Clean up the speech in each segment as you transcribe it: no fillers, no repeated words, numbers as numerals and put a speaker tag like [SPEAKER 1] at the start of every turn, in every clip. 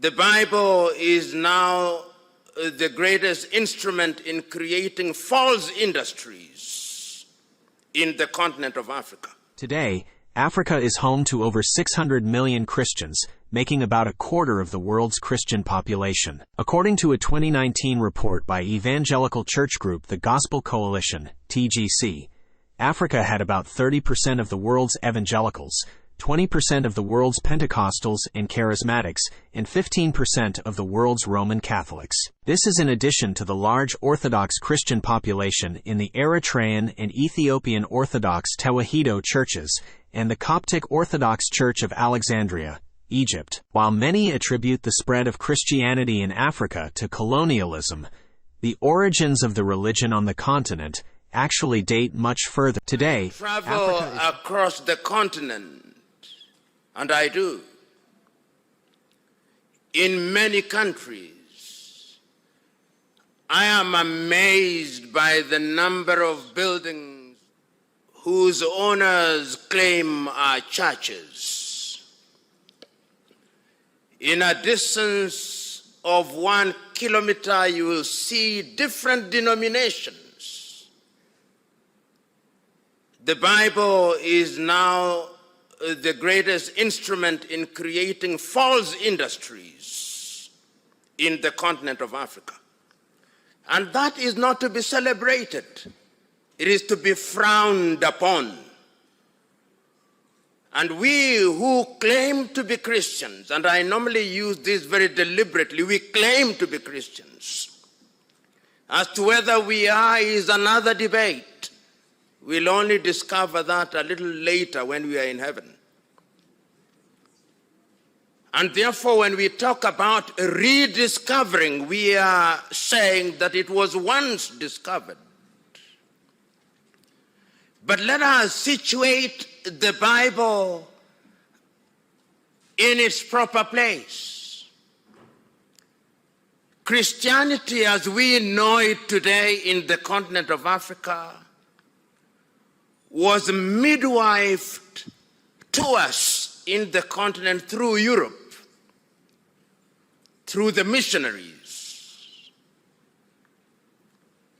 [SPEAKER 1] The Bible is now the greatest instrument in creating false industries in the continent of Africa.
[SPEAKER 2] Today, Africa is home to over 600 million Christians, making about a quarter of the world's Christian population. According to a 2019 report by evangelical church group the Gospel Coalition, TGC, Africa had about 30% of the world's evangelicals, 20% of the world's Pentecostals and Charismatics, and 15% of the world's Roman Catholics. This is in addition to the large Orthodox Christian population in the Eritrean and Ethiopian Orthodox Tewahedo churches and the Coptic Orthodox Church of Alexandria, Egypt. While many attribute the spread of Christianity in Africa to colonialism, the origins of the religion on the continent actually date much further. Today,
[SPEAKER 1] travel across the continent, and I do, in many countries. I am amazed by the number of buildings whose owners claim are churches. In a distance of 1 kilometer, you will see different denominations. The Bible is now the greatest instrument in creating false industries in the continent of Africa. And that is not to be celebrated. It is to be frowned upon. And we who claim to be Christians, and I normally use this very deliberately, we claim to be Christians. As to whether we are is another debate. We'll only discover that a little later when we are in heaven. And therefore, when we talk about rediscovering, we are saying that it was once discovered. But let us situate the Bible in its proper place. Christianity as we know it today in the continent of Africa was midwifed to us in the continent through Europe, through the missionaries.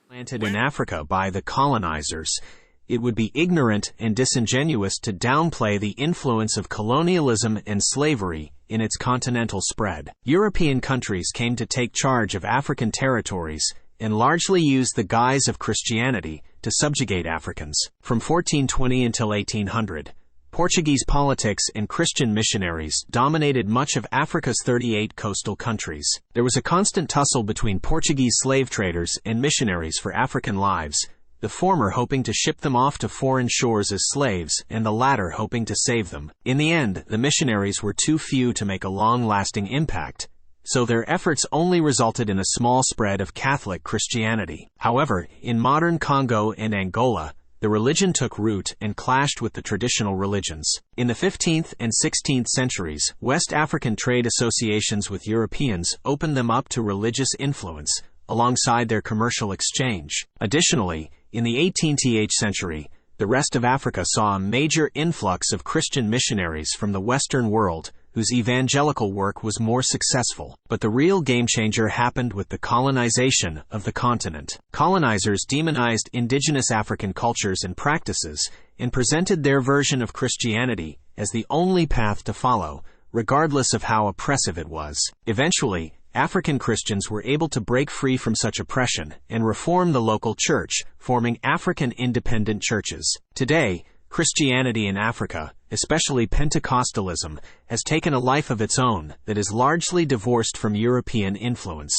[SPEAKER 2] Planted in Africa by the colonizers, it would be ignorant and disingenuous to downplay the influence of colonialism and slavery in its continental spread. European countries came to take charge of African territories and largely used the guise of Christianity to subjugate Africans. From 1420 until 1800, Portuguese politics and Christian missionaries dominated much of Africa's 38 coastal countries. There was a constant tussle between Portuguese slave traders and missionaries for African lives, the former hoping to ship them off to foreign shores as slaves, and the latter hoping to save them. In the end, the missionaries were too few to make a long-lasting impact, so their efforts only resulted in a small spread of Catholic Christianity. However, in modern Congo and Angola, the religion took root and clashed with the traditional religions. In the 15th and 16th centuries, West African trade associations with Europeans opened them up to religious influence, alongside their commercial exchange. Additionally, in the 18th century, the rest of Africa saw a major influx of Christian missionaries from the Western world, whose evangelical work was more successful. But the real game-changer happened with the colonization of the continent. Colonizers demonized indigenous African cultures and practices and presented their version of Christianity as the only path to follow, regardless of how oppressive it was. Eventually, African Christians were able to break free from such oppression and reform the local church, forming African independent churches. Today, Christianity in Africa, especially Pentecostalism, has taken a life of its own that is largely divorced from European influence.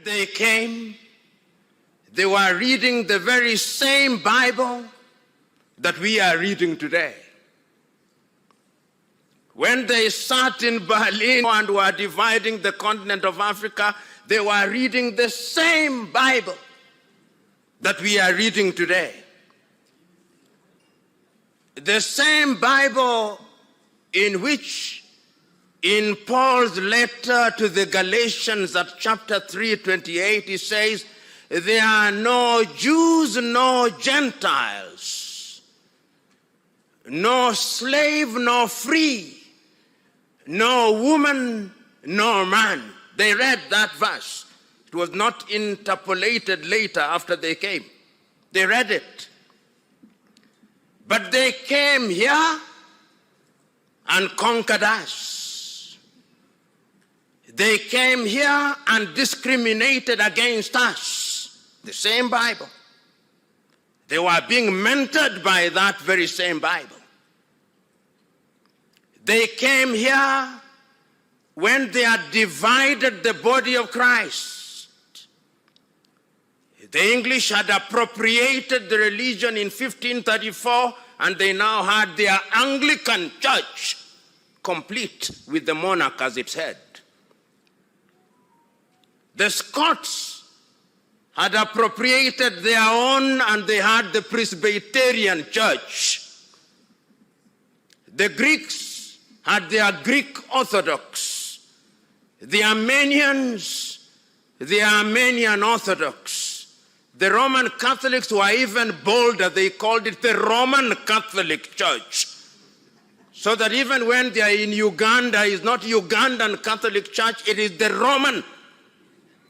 [SPEAKER 1] They came, they were reading the very same Bible that we are reading today. When they sat in Berlin and were dividing the continent of Africa, they were reading the same Bible that we are reading today. The same Bible in which, in Paul's letter to the Galatians at chapter 3:28, he says, there are no Jews, no Gentiles, no slave, no free, no woman, nor man. They read that verse. It was not interpolated later after they came. They read it. But they came here and conquered us. They came here and discriminated against us. The same Bible. They were being mentored by that very same Bible. They came here when they had divided the body of Christ. The English had appropriated the religion in 1534, and they now had their Anglican church, complete with the monarch as its head. The Scots had appropriated their own, and they had the Presbyterian church. The Greeks had their Greek Orthodox. The Armenians, the Armenian Orthodox. The Roman Catholics were even bolder. They called it the Roman Catholic Church. So that even when they are in Uganda, it's not Ugandan Catholic Church, it is the Roman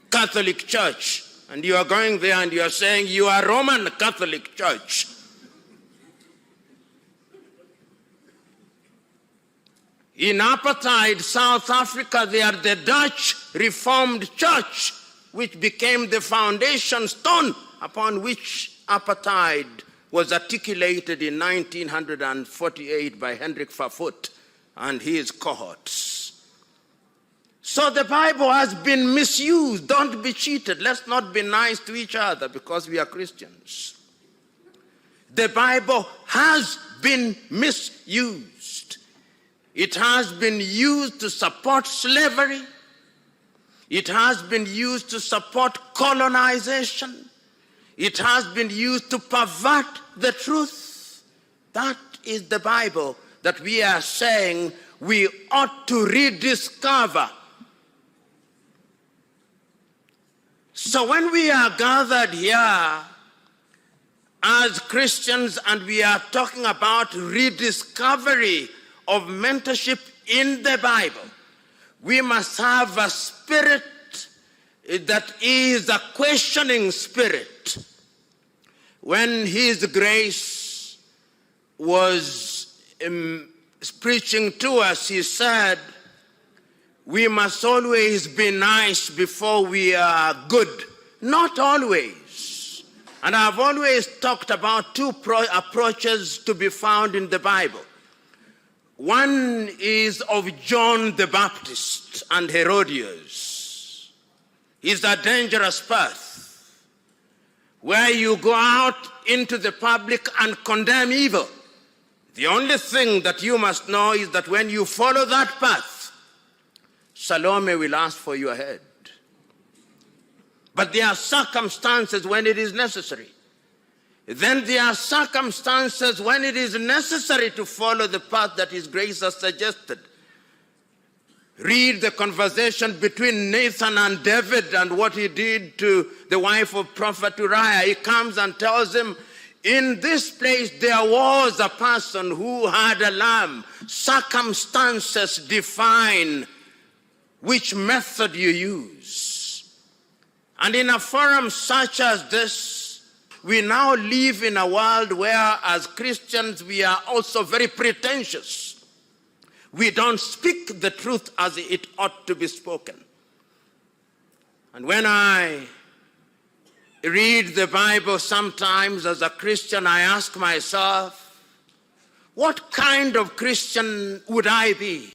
[SPEAKER 1] Catholic Church. And you are going there and you are saying you are Roman Catholic Church. In apartheid South Africa, they are the Dutch Reformed Church, which became the foundation stone upon which apartheid was articulated in 1948 by Hendrik Verwoerd and his cohorts. So the Bible has been misused. Don't be cheated. Let's not be nice to each other because we are Christians. The Bible has been misused. It has been used to support slavery. It has been used to support colonization. It has been used to pervert the truth. That is the Bible that we are saying we ought to rediscover. So when we are gathered here as Christians and we are talking about rediscovery of mentorship in the Bible, we must have a spirit that is a questioning spirit. When His Grace was preaching to us, he said, we must always be nice before we are good. Not always. And I've always talked about two approaches to be found in the Bible. One is of John the Baptist and Herodias. It's a dangerous path where you go out into the public and condemn evil. The only thing that you must know is that when you follow that path, Salome will ask for your head. But there are circumstances when it is necessary. Then there are circumstances when it is necessary to follow the path that His Grace has suggested. Read the conversation between Nathan and David and what he did to the wife of Prophet Uriah. He comes and tells him, in this place there was a person who had a lamb. Circumstances define which method you use. And in a forum such as this, we now live in a world where, as Christians, we are also very pretentious. We don't speak the truth as it ought to be spoken. And when I read the Bible sometimes as a Christian, I ask myself, what kind of Christian would I be